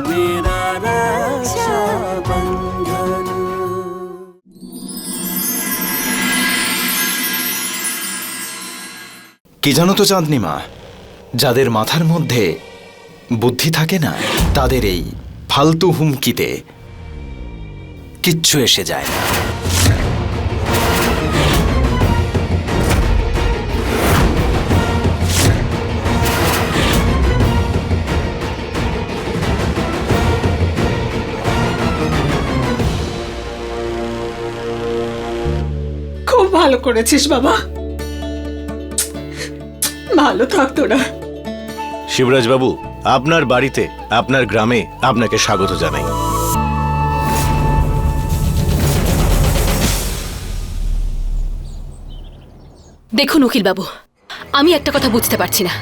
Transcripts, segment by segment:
मेरा रक्षाबंधन। কি জানো তো চাঁদনি মা, যাদের মাথার মধ্যে বুদ্ধি থাকে না তাদের এই ফালতু হুমকিতে কিচ্ছু এসে যায় না। খুব ভালো করেছিস বাবা, ভালো থাক তোরা। শিবরাজ বাবু, আপনার বাড়িতে, আপনার গ্রামে আপনাকে স্বাগত জানাই। দেখুন উকিল বাবু, আমি একটা কথা বুঝতে পারছি না।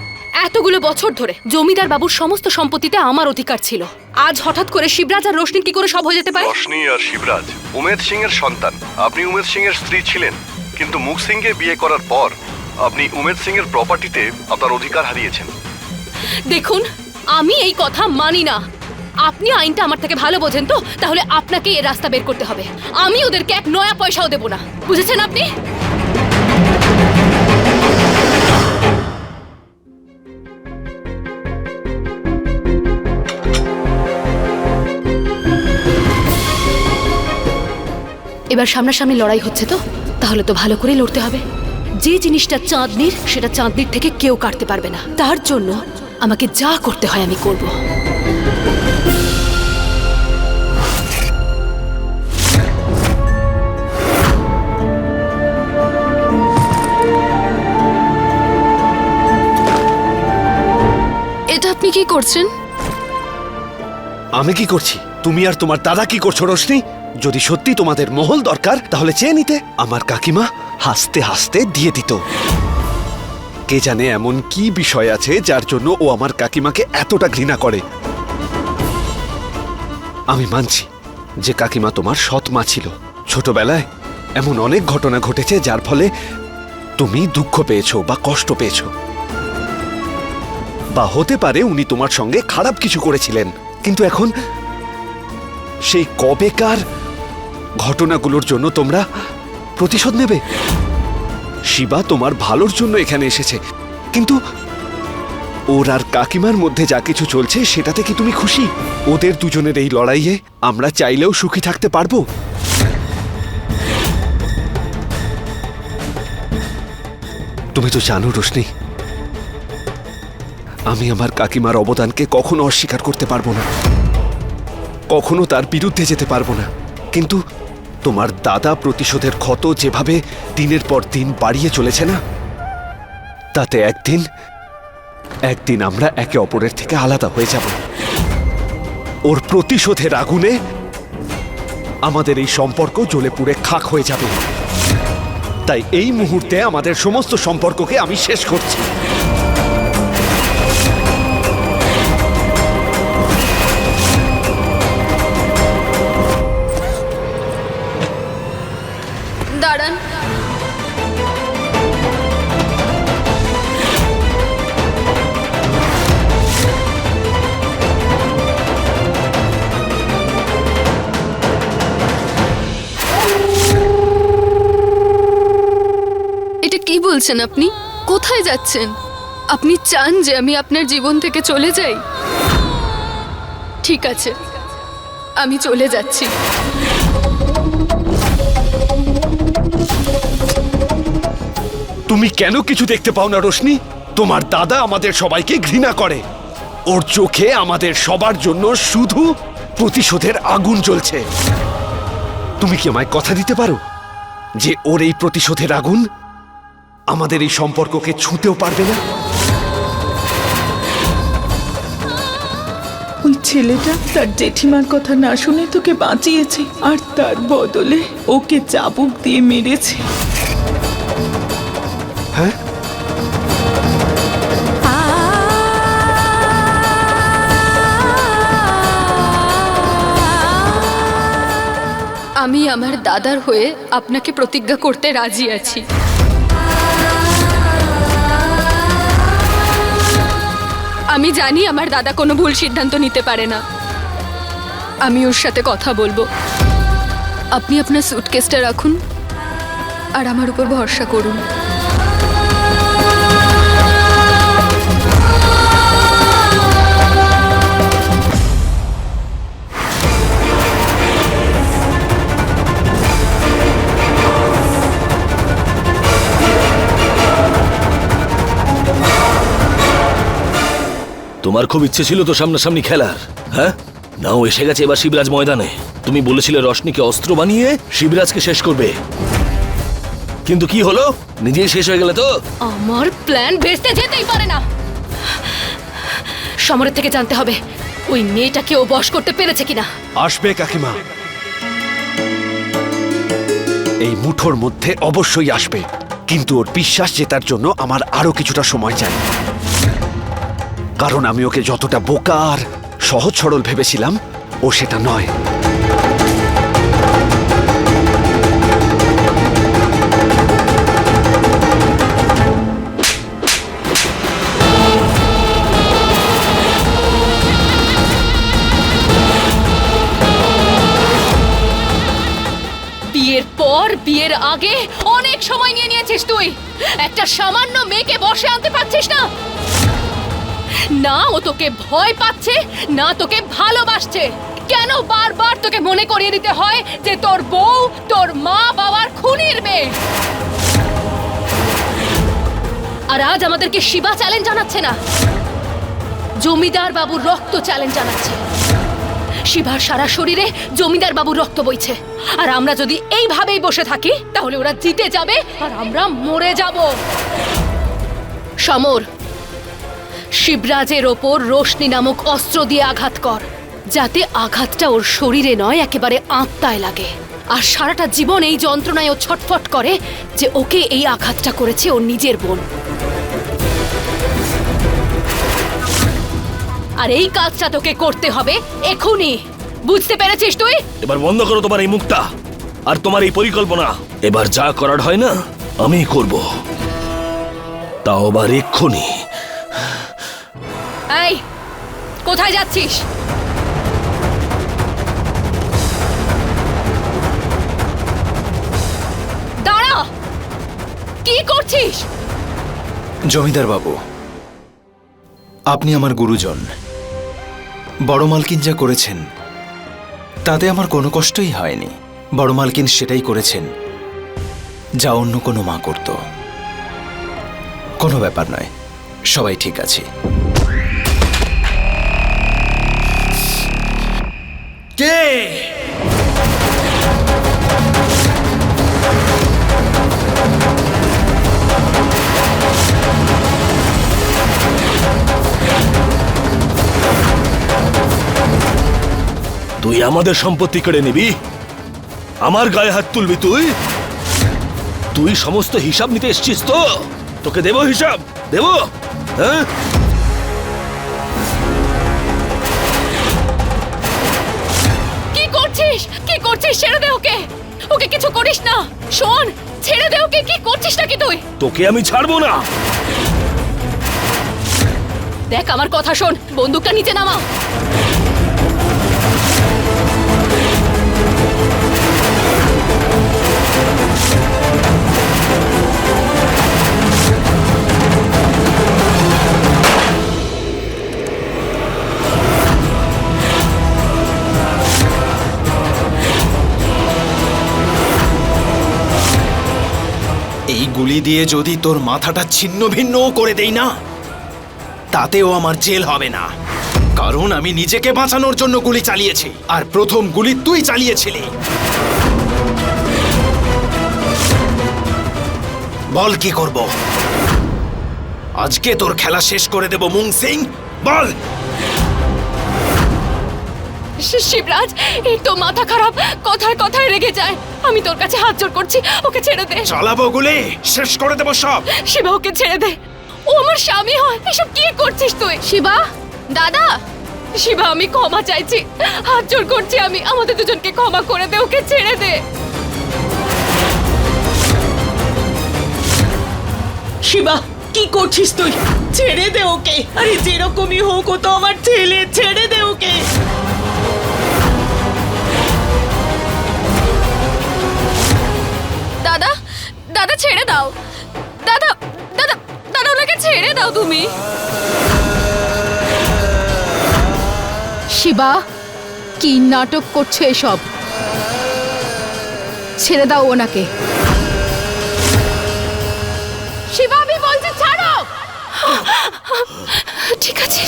এতগুলো বছর ধরে জমিদার বাবুর সমস্ত সম্পত্তিতে আমার অধিকার ছিল, আজ হঠাৎ করে শিবরাজ আর রোশনি কি করে সব হয়ে যেতে পারে? রোশনি আর শিবরাজ উমেদ সিং এর সন্তান। আপনি উমেদ সিং এর স্ত্রী ছিলেন, কিন্তু মুখ সিং কে বিয়ে করার পর আপনি উমেদ সিং এর প্রপার্টিতে আপনার অধিকার হারিয়েছেন। দেখুন, আমি এই কথা মানি না। আপনি আইনটা আমার থেকে ভালো বোঝেন তো, তাহলে আপনাকে এই রাস্তা বের করতে হবে। আমি ওদেরকে এক নয়া পয়সাও দেব না, বুঝেছেন আপনি? এবার সামনাসামনি লড়াই হচ্ছে তো, তাহলে তো ভালো করে লড়তে হবে। যে জিনিসটা চাঁদনির, সেটা চাঁদনির থেকে কেউ কাটতে পারবে না। তার জন্য আমাকে যা করতে হয় আমি করব। এটা আপনি কি করছেন? আমি কি করছি? তুমি আর তোমার দাদা কি করছো রোশনি? যদি সত্যি তোমাদের মহল দরকার তাহলে চেয়ে নিতে। আমার কাকিমা হাসতে হাসতে দিয়ে দিত। কে জানে এমন কি বিষয় আছে যার জন্য ও আমার কাকিমাকে এতটা ঘৃণা করে। আমি মানছি যে কাকিমা তোমার সৎ মা ছিল। ছোটবেলায় এমন অনেক ঘটনা ঘটেছে যার ফলে তুমি দুঃখ পেয়েছো বা কষ্ট পেয়েছো, বা হতে পারে উনি তোমার সঙ্গে খারাপ কিছু করেছিলেন। কিন্তু এখন সেই কবেকার ঘটনাগুলোর জন্য তোমরা প্রতিশোধ নেবে। শিবা তোমার ভালোর জন্য এখানে এসেছে, কিন্তু ওর আর কাকিমার মধ্যে যা কিছু চলছে সেটাতে কি তুমি খুশি? ওদের দুজনের এই লড়াইয়ে আমরা চাইলেও সুখী থাকতে পারবো? তুমি তো জানো রোশনি, আমি আমার কাকিমার অবদানকে কখনো অস্বীকার করতে পারবো না, কখনো তার বিরুদ্ধে যেতে পারবো না। কিন্তু তোমার দাদা প্রতিশোধের ক্ষত যেভাবে দিনের পর দিন বাড়িয়ে চলেছে না, তাতে একদিন আমরা একে অপরের থেকে আলাদা হয়ে যাব। ওর প্রতিশোধের আগুনে আমাদের এই সম্পর্ক জ্বলে পুড়ে খাক হয়ে যাবে। তাই এই মুহূর্তে আমাদের সমস্ত সম্পর্ককে আমি শেষ করছি। দাঁড়ান। এটা কি বলছেন আপনি? কোথায় যাচ্ছেন? আপনি চান যে আমি আপনার জীবন থেকে চলে যাই? ঠিক আছে, আমি চলে যাচ্ছি। তুমি কেন কিছু দেখতে পাও না রোশনি? তোমার দাদা আমাদের সবাইকে ঘৃণা করে। ওর চোখে আমাদের সবার জন্য শুধু প্রতিশোধের আগুন জ্বলছে। তুমি কি আমায় কথা দিতে পারো যে ওর এই প্রতিশোধের আগুন আমাদের এই সম্পর্ককে ছুঁতেও পারবে না? ওই ছেলেটা তার জেঠিমার কথা না শুনে তোকে বাঁচিয়েছে, আর তার বদলে ওকে চাবুক দিয়ে মেরেছে। হ্যাঁ, আমি আমার দাদার হয়ে আপনাকে প্রতিজ্ঞা করতে রাজি আছি। আমি জানি আমার দাদা কোনো ভুল সিদ্ধান্ত নিতে পারে না, আমি ওর সাথে কথা বলবো। আপনি আপনার সুটকেসটা রাখুন আর আমার উপর ভরসা করুন। তোমার খুব ইচ্ছে ছিল তো সামনাসামনি খেলার, হ্যাঁ? নাও এসে গেছে এবার শিবরাজ ময়দানে। তুমি বলেছিলে রশনিকে অস্ত্র বানিয়ে শিবরাজকে শেষ করবে, কিন্তু কি হলো? নিজেই শেষ হয়ে গেলে তো। আমার প্ল্যান ভেস্তে যেতেই পারে না। সমরের থেকে জানতে হবে ওই মেয়েটাকে ও বশ করতে পেরেছে কিনা। আসবে কাকিমা, এই মুঠোর মধ্যে অবশ্যই আসবে, কিন্তু ওর বিশ্বাস জেতার জন্য আমার আরো কিছুটা সময় চাই। কারণ আমি ওকে যতটা বোকা আর সহজ সরল ভেবেছিলাম, ও সেটা নয়। বিয়ের পর বিয়ের আগে অনেক সময় নিয়ে নিয়েছিস তুই। একটা সামান্য মেয়েকে বসে আনতে পারছিস না। না ও তোকে ভয় পাচ্ছে, না তোকে ভালোবাসছে। কেন বারবার তোকে মনে করিয়ে দিতে হয় যে তোর বউ তোর মা বাবার খুনির মেয়ে? আর আজ আমাদেরকে শিবা চ্যালেঞ্জ জানাচ্ছে না, জমিদার বাবুর রক্ত চ্যালেঞ্জ জানাচ্ছে। শিবার সারা শরীরে জমিদার বাবুর রক্ত বইছে, আর আমরা যদি এইভাবেই বসে থাকি তাহলে ওরা জিতে যাবে আর আমরা মরে যাব। সমর, শিবরাজের ওপর রোশনি নামক অস্ত্র দিয়ে আঘাত কর, যাতে আঘাতটা ওর শরীরে নয় একেবারে আত্মায় লাগে। আর সারাটা জীবন এই যন্ত্রণায় ও ছটফট করে যে ওকে এই আঘাতটা করেছে ওর নিজের বোন। আর এই কাজটা তোকে করতে হবে এখনই, বুঝতে পেরেছিস তুই? এবার বন্ধ করো তোমার এই মুখটা আর তোমার এই পরিকল্পনা। এবার যা করার হয় না আমি করব, তাও আবার এক্ষুনি। এই, কোথায় যাচ্ছিস? দাঁড়া, কি করছিস? জমিদার বাবু, আপনি আমার গুরুজন। বড় মালকিন যা করেছেন তাতে আমার কোনো কষ্টই হয়নি। বড় মালকিন সেটাই করেছেন যা অন্য কোনো মা করত। কোনো ব্যাপার নয়, সবাই ঠিক আছে। কে? তুই আমাদের সম্পত্তি কেড়ে নিবি? আমার গায়ে হাত তুলবি তুই? তুই সমস্ত হিসাব নিতে এসছিস তো? তোকে দেব হিসাব, দেব। হ্যাঁ, কি করছিস? কি করছিস? ছেড়ে দে ওকে, ওকে কিছু করিস না। শোন, ছেড়ে দে ওকে। কি করছিস নাকি তুই? তোকে আমি ছাড়বো না। দেখ আমার কথা শোন, বন্দুকটা নিচে নামা। এই গুলি দিয়ে যদি তোর মাথাটা ছিন্ন ভিন্ন করে দেই না, তাতেও আমার জেল হবে না। কারণ আমি নিজেকে বাঁচানোর জন্য গুলি চালিয়েছি, আর প্রথম গুলি তুই চালিয়েছিলি। বল কি করব? আজকে তোর খেলা শেষ করে দেব মুং সিং, বল। শিবরাজ, এই তো মাথা খারাপ, কথায় কথায় রেগে যায়। আমি তোর কাছে হাত জোড় করছি, ওকে ছেড়ে দে। চালাবো গুলি, শেষ করে দেব সব। শিবা, ওকে ছেড়ে দে। ও আমার স্বামী হয়। এসব কি করছিস তুই? শিবা, দাদা। শিবা, আমি ক্ষমা চাইছি, হাত জোড় করছি আমি। আমাদের দুজনকে ক্ষমা করে দে, ওকে ছেড়ে দে। শিবা, কি করছিস তুই? ছেড়ে দে ওকে। আরে যেরকমই হোক, ও তো আমার ছেলে, ছেড়ে দে ওকে। শিবা, কি নাটক করছে এসব? ছেড়ে দাও ওনাকে। শিবা, আমি বলছি ছাড়ো। ঠিক আছে।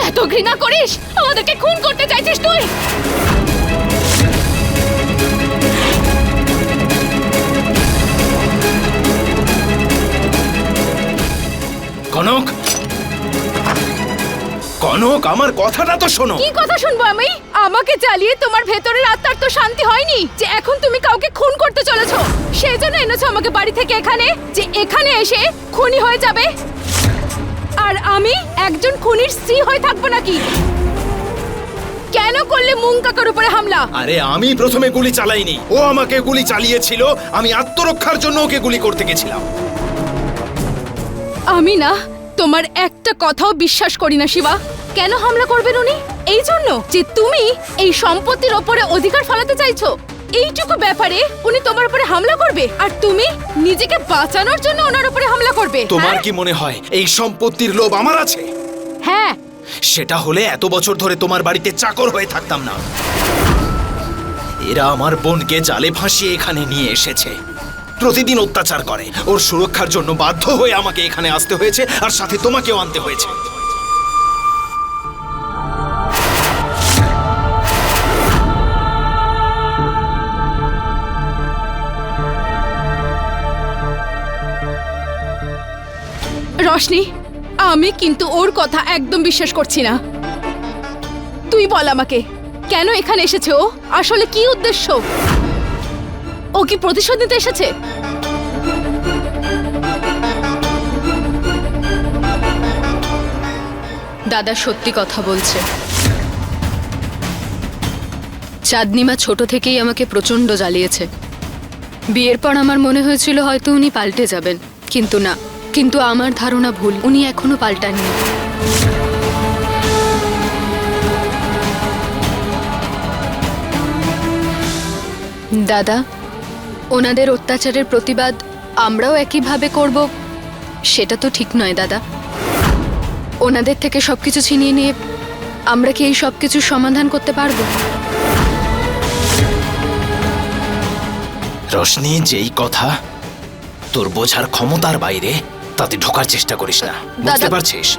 এত ঘৃণা করিস? আমাদেরকে খুন করতে চাইছিস তুই? কনক, কনক, আমার কথাটা তো শোনো। কি কথা শুনবো আমি? আমাকে জ্বালিয়ে তোমার ভেতরের আত্মার তো শান্তি হয়নি যে এখন তুমি কাউকে খুন করতে চলেছো। সেই জন্য এনেছো আমাকে বাড়ি থেকে এখানে, যে এখানে এসে খুনি হয়ে যাবে। আর আমি একজন খুনির স্ত্রী হয়ে থাকবো নাকি? কেন করলে মুং কাকার উপরে হামলা? আরে আমি প্রথমে গুলি চালাইনি, ও আমাকে গুলি চালিয়েছিল। আমি আত্মরক্ষার জন্য ওকে গুলি করতে গেছিলাম। আমি না তোমার একটা কথাও বিশ্বাস করি না শিবা। কেন হামলা করবেন উনি? এই জন্য যে তুমি এই সম্পত্তির ওপরে অধিকার ফলাতে চাইছো। এইটুকু ব্যাপারে উনি তোমার উপরে হামলা করবে, আর তুমি নিজেকে বাঁচানোর জন্য ওনার উপরে হামলা করবে? তোমার হ্যাঁ? কি মনে হয় এই সম্পত্তির লোভ আমার আছে? হ্যাঁ। সেটা হলে এত বছর ধরে তোমার বাড়িতে চাকর হয়ে থাকতাম না। এরা আমার বোনকে জালে ফাঁসিয়ে এখানে নিয়ে এসেছে, প্রতিদিন অত্যাচার করে। ওর সুরক্ষার জন্য বাধ্য হয়ে আমাকে এখানে আসতে হয়েছে, আর সাথে তোমাকেও আনতে হয়েছে। রশনি, আমি কিন্তু ওর কথা একদম বিশ্বাস করছি না। তুই বল আমাকে, কেন এখানে এসেছে ও? আসলে কি উদ্দেশ্য? ও কি প্রতিশোধ নিতে এসেছে? দাদা সত্যি কথা বলছে। চাঁদনিমা ছোট থেকেই আমাকে প্রচন্ড জ্বালিয়েছে। বিয়ের পর আমার মনে হয়েছিল হয়তো উনি পাল্টে যাবেন, কিন্তু না। কিন্তু আমার ধারণা ভুল, উনি এখনো পাল্টাননি। দাদা, ওনাদের অত্যাচারের প্রতিবাদ আমরাও একইভাবে করব, সেটা তো ঠিক নয় দাদা। ওনাদের থেকে সবকিছু ছিনিয়ে নিয়ে আমরা কি এই সবকিছু সমাধান করতে পারবো? রশনি, যেই কথা তোর বোঝার ক্ষমতার বাইরে, তাতে ঢোকার চেষ্টা করিস না, বুঝতে পারছিস?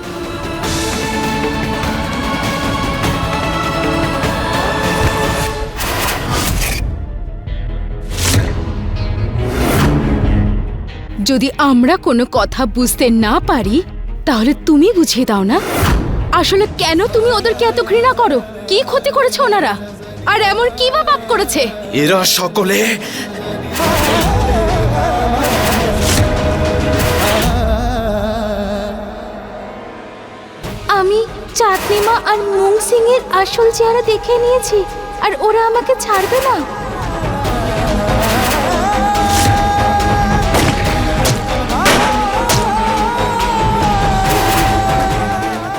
যদি আমরা কোনো কথা বুঝতে না পারি তাহলে তুমি বুঝিয়ে দাও না। আসলে কেন তুমি ওদেরকে এত ঘৃণা করো? কি ক্ষতি করেছে ওনারা? আর এমন কি বা পাপ করেছে? এরা সকলে আমি চাঁদনিমা আর মুং সিং এর আসল চেহারা দেখে নিয়েছি, আর ওরা আমাকে ছাড়বে না।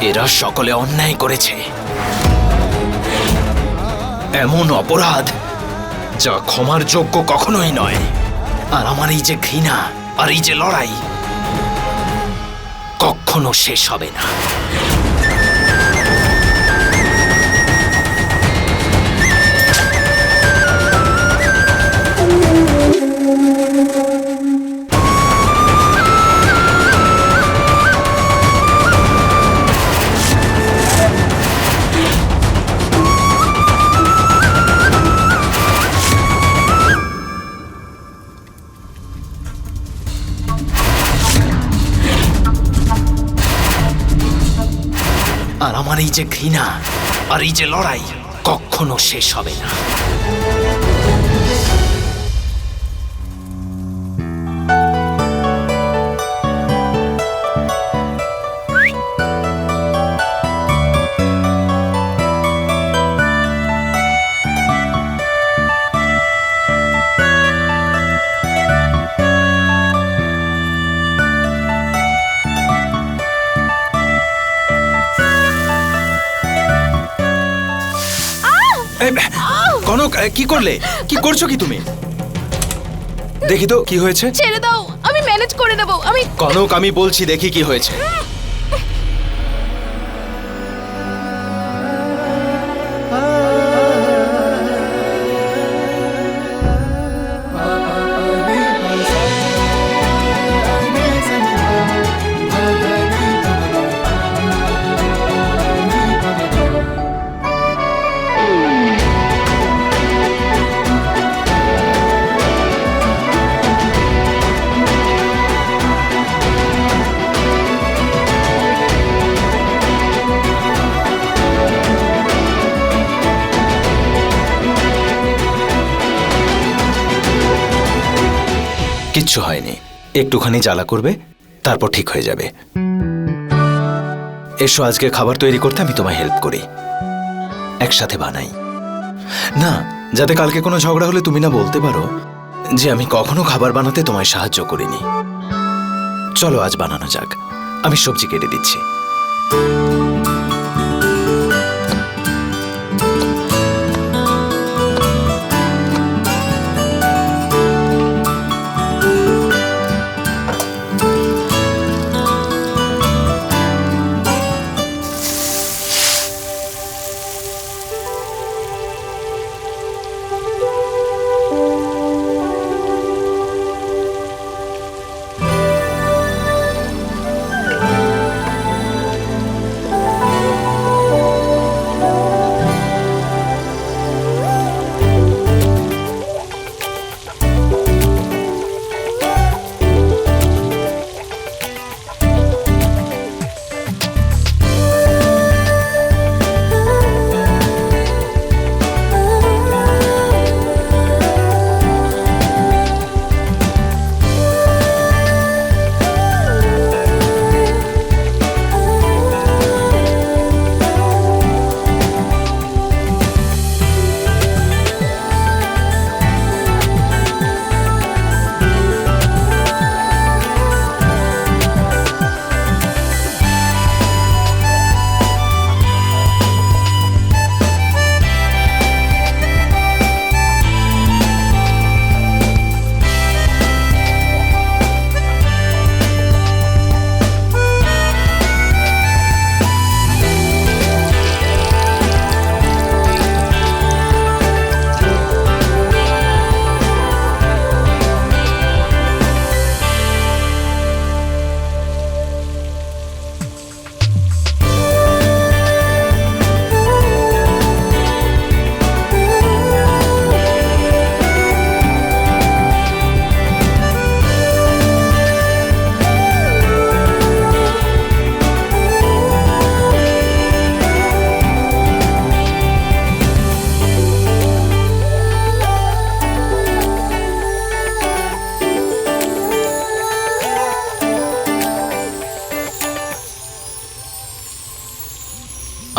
এরা সকলে অন্যায় করেছে, এমন অপরাধ যা ক্ষমার যোগ্য কখনোই নয়। আর আমার এই যে ঘৃণা আর এই যে লড়াই কখনো শেষ হবে না। আর আমার এই যে ঘৃণা আর এই যে লড়াই কখনো শেষ হবে না। কনক, কি করলে? কি করছো কি তুমি? দেখি তো কি হয়েছে। ছেড়ে দাও, আমি ম্যানেজ করে নেব। আমি কনক, আমি বলছি দেখি কি হয়েছে। কিচ্ছু হয়নি। একটুখানি জ্বালা করবে, তারপর ঠিক হয়ে যাবে। এসো, আজকে খাবার তৈরি করতে আমি তোমায় হেল্প করি, একসাথে বানাই। না, যাতে কালকে কোনো ঝগড়া হলে তুমি না বলতে পারো যে আমি কখনো খাবার বানাতে তোমায় সাহায্য করিনি। চলো আজ বানানো যাক, আমি সবজি কেটে দিচ্ছি।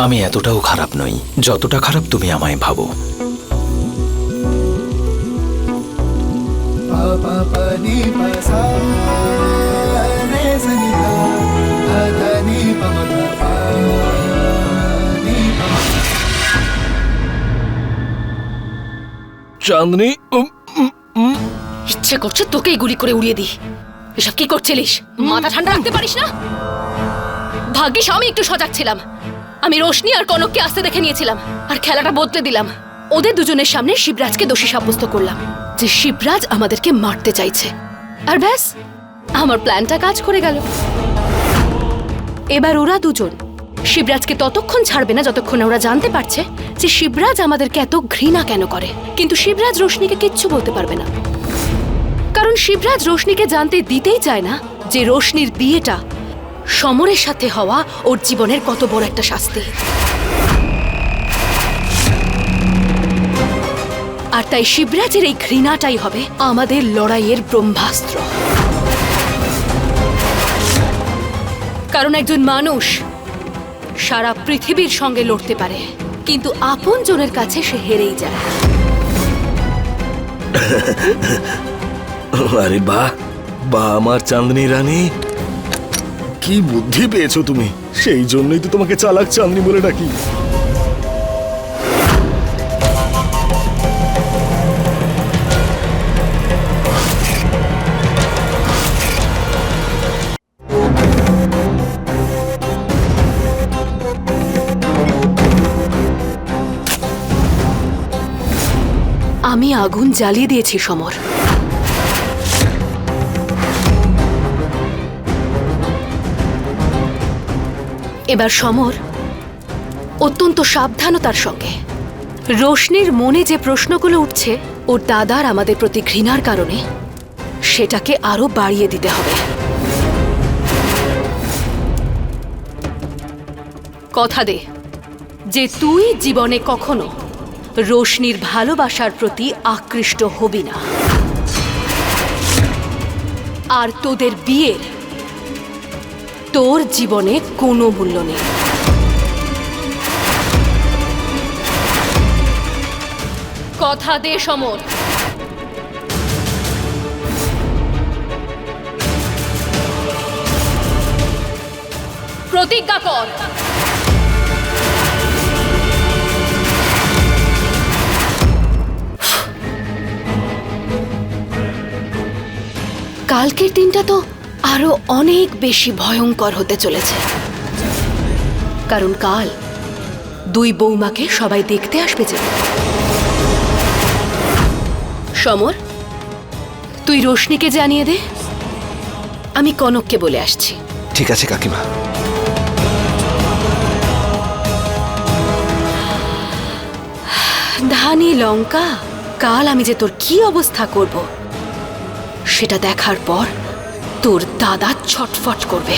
আমি এতটাও খারাপ নই, যতটা খারাপ তুমি আমায় ভাবো। চাঁদনি, ইচ্ছে করছে তোকেই গুলি করে উড়িয়ে দিই। এসব কি করছিলিস? মাথা ঠান্ডা রাখতে পারিস না? ভাগ্যিস আমি একটু সজাগ ছিলাম। আমি রোশনি আর কনককে আসতে দেখে নিয়েছিলাম আর খেলাটা বদলে দিলাম। ওদের দুজনের সামনে শিবরাজকে দোষী সাব্যস্ত করলাম যে শিবরাজ আমাদেরকে মারতে চাইছে। আর ব্যাস, আমার প্ল্যানটা কাজ করে গেল। এবার ওরা দুজন শিবরাজকে ততক্ষণ ছাড়বে না যতক্ষণ ওরা জানতে পারছে যে শিবরাজ আমাদেরকে এত ঘৃণা কেন করে। কিন্তু শিবরাজ রোশনিকে কিচ্ছু বলতে পারবে না, কারণ শিবরাজ রোশনিকে জানতে দিতেই চায় না যে রোশনির বিয়েটা সমরের সাথে হওয়া ওর জীবনের কত বড় একটা শাস্তি। আর তাই শিবরাজের এই ঘৃণাটাই হবে আমাদের লড়াইয়ের ব্রহ্মাস্ত্র। কারণ একজন মানুষ সারা পৃথিবীর সঙ্গে লড়তে পারে, কিন্তু আপন জনের কাছে সে হেরেই যায়। আরে বাহ বাহ, আমার চাঁদনি রানী, কি বুদ্ধি পেয়েছো তুমি! সেই জন্যই তো তোমাকে চালাক চাঁদনি বলে ডাকি। আমি আগুন জ্বালিয়ে দিয়েছি সমর। এবার সমর অত্যন্ত সাবধানতার সঙ্গে রোশনির মনে যে প্রশ্নগুলো উঠছে ওর দাদার আমাদের প্রতি ঘৃণার কারণে, সেটাকে আরো বাড়িয়ে দিতে হবে। কথা দে যে তুই জীবনে কখনো রোশনির ভালোবাসার প্রতি আকৃষ্ট হবি না। আর তোদের বিয়ের তোর জীবনে কোনো মূল্য নেই। কথা দে সমর। প্রতিজ্ঞা কর। কালকের দিনটা তো আরো অনেক বেশি ভয়ঙ্কর হতে চলেছে, কারণ কাল দুই বৌমাকে সবাই দেখতে আসবে যে। সমর, তুই রোশনিকে জানিয়ে দে, আমি কনককে বলে আসছি। ঠিক আছে কাকিমা। ধানি লঙ্কা, কাল আমি যে তোর কি অবস্থা করব সেটা দেখার পর তোর দাদা ছটফট করবে।